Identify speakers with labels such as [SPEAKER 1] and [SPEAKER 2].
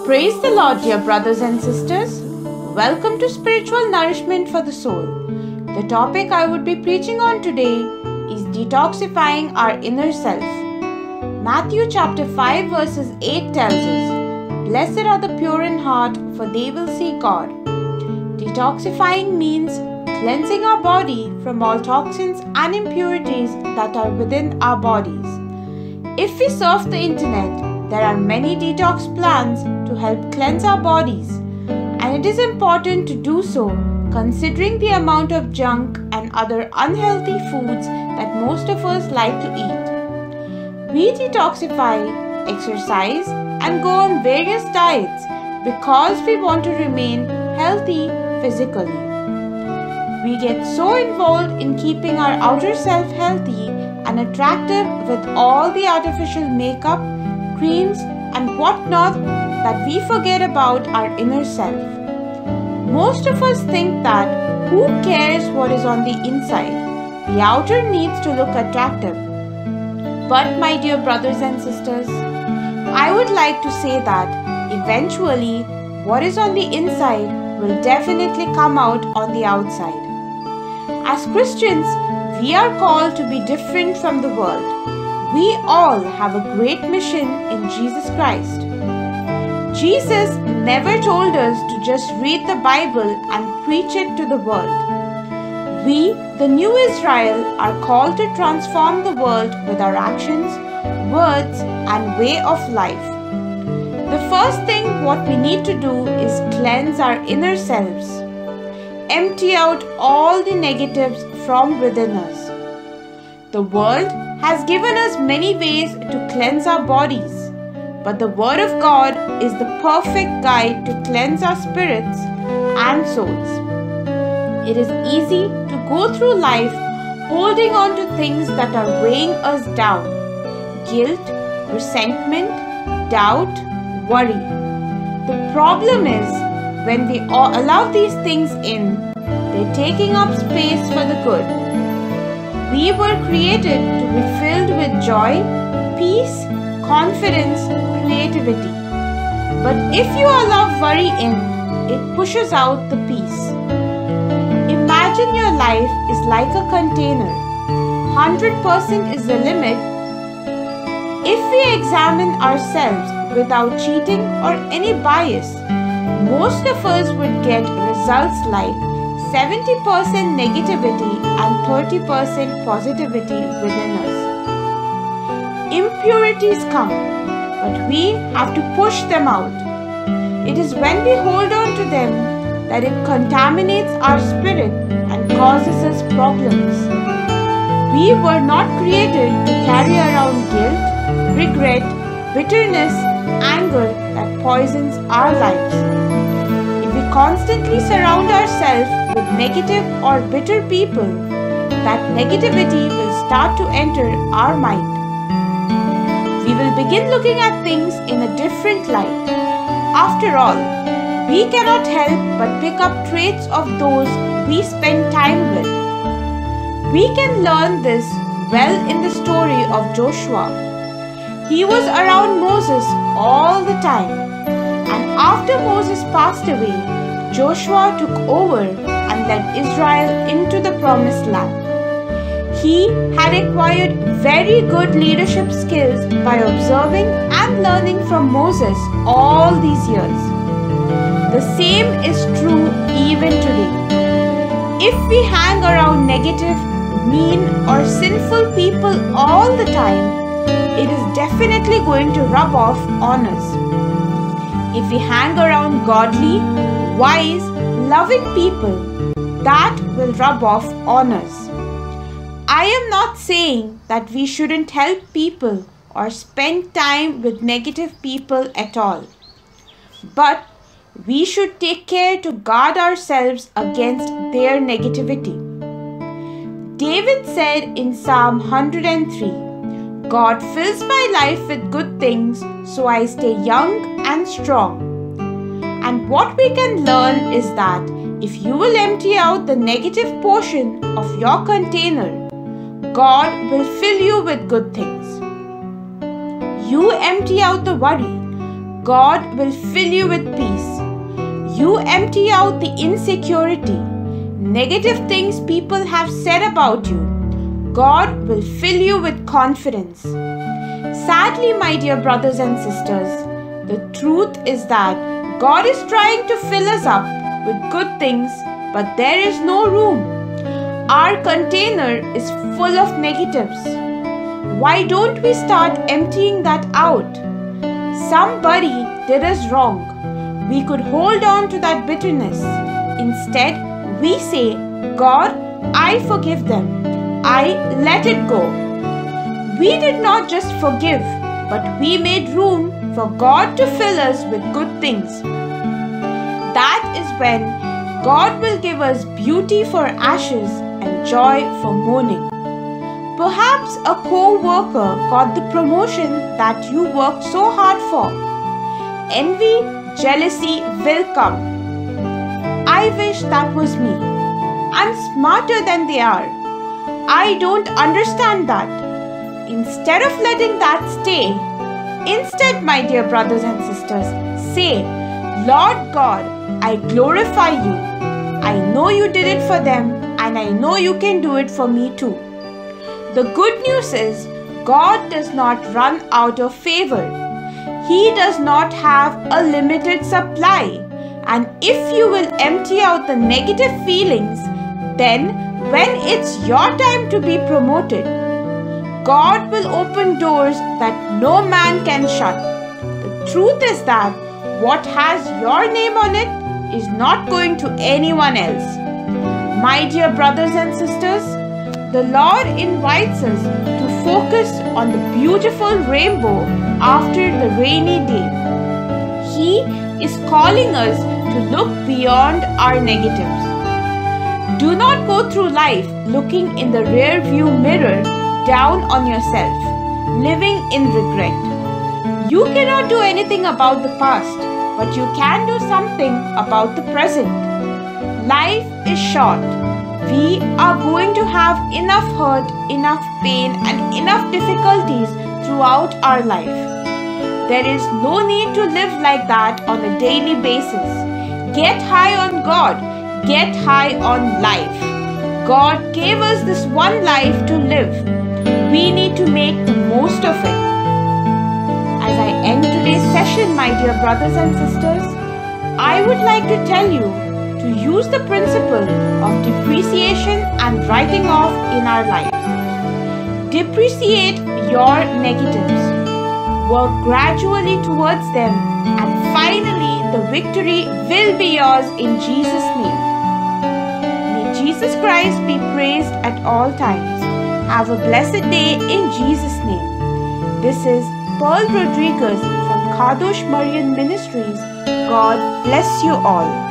[SPEAKER 1] Praise the Lord, dear brothers and sisters. Welcome to Spiritual Nourishment for the Soul. The topic I would be preaching on today is detoxifying our inner self. Matthew chapter 5 verses 8 tells us, "Blessed are the pure in heart, for they will see God." Detoxifying means cleansing our body from all toxins and impurities that are within our bodies. If we surf the internet, there are many detox plans to help cleanse our bodies, and it is important to do so considering the amount of junk and other unhealthy foods that most of us like to eat. We detoxify, exercise, and go on various diets because we want to remain healthy physically. We get so involved in keeping our outer self healthy and attractive with all the artificial makeup, creams and whatnot that we forget about our inner self. Most of us think that who cares what is on the inside? The outer needs to look attractive. But my dear brothers and sisters, I would like to say that eventually what is on the inside will definitely come out on the outside. As Christians, we are called to be different from the world. We all have a great mission in Jesus Christ. Jesus never told us to just read the Bible and preach it to the world. We, the new Israel, are called to transform the world with our actions, words, and way of life. The first thing what we need to do is cleanse our inner selves. Empty out all the negatives from within us. The world has given us many ways to cleanse our bodies, but the Word of God is the perfect guide to cleanse our spirits and souls. It is easy to go through life holding on to things that are weighing us down: guilt, resentment, doubt, worry. The problem is when we allow these things in, they're taking up space for the good. We were created to be filled with joy, peace, confidence, creativity. But if you allow worry in, it pushes out the peace. Imagine your life is like a container. 100% is the limit. If we examine ourselves without cheating or any bias, most of us would get results like 70% negativity and 30% positivity within us. Impurities come, but we have to push them out. It is when we hold on to them that it contaminates our spirit and causes us problems. We were not created to carry around guilt, regret, bitterness, anger that poisons our lives. If we constantly surround ourselves with negative or bitter people, that negativity will start to enter our mind. We will begin looking at things in a different light. After all, we cannot help but pick up traits of those we spend time with. We can learn this well in the story of Joshua. He was around Moses all the time, and after Moses passed away, Joshua took over and led Israel into the promised land. He had acquired very good leadership skills by observing and learning from Moses all these years. The same is true even today. If we hang around negative, mean, or sinful people all the time, it is definitely going to rub off on us. If we hang around godly, wise, loving people, that will rub off on us. I am not saying that we shouldn't help people or spend time with negative people at all. But we should take care to guard ourselves against their negativity. David said in Psalm 103, "God fills my life with good things, so I stay young and strong." And what we can learn is that if you will empty out the negative portion of your container, God will fill you with good things. You empty out the worry, God will fill you with peace. You empty out the insecurity, negative things people have said about you. God will fill you with confidence. Sadly, my dear brothers and sisters, the truth is that God is trying to fill us up with good things, but there is no room. Our container is full of negatives. Why don't we start emptying that out? Somebody did us wrong. We could hold on to that bitterness. Instead, we say, God, I forgive them. I let it go. We did not just forgive, but we made room for God to fill us with good things. That is when God will give us beauty for ashes and joy for mourning. Perhaps a co-worker got the promotion that you worked so hard for. Envy, jealousy will come. I wish that was me. I'm smarter than they are. I don't understand that. Instead of letting that stay, instead, my dear brothers and sisters, say, Lord God, I glorify you. I know you did it for them, and I know you can do it for me too. The good news is, God does not run out of favor. He does not have a limited supply. And if you will empty out the negative feelings, then when it's your time to be promoted, God will open doors that no man can shut. The truth is that what has your name on it is not going to anyone else. My dear brothers and sisters, the Lord invites us to focus on the beautiful rainbow after the rainy day. He is calling us to look beyond our negatives. Do not go through life looking in the rear view mirror down on yourself, living in regret. You cannot do anything about the past, but you can do something about the present. Life is short. We are going to have enough hurt, enough pain, and enough difficulties throughout our life. There is no need to live like that on a daily basis. Get high on God. Get high on life. God gave us this one life to live. We need to make the most of it. As I end today's session, my dear brothers and sisters, I would like to tell you to use the principle of depreciation and writing off in our lives. Depreciate your negatives. Work gradually towards them, and finally the victory will be yours in Jesus' name. May Jesus Christ be praised at all times. Have a blessed day in Jesus' name. This is Pearl Rodriguez from Kadosh Marian Ministries. God bless you all.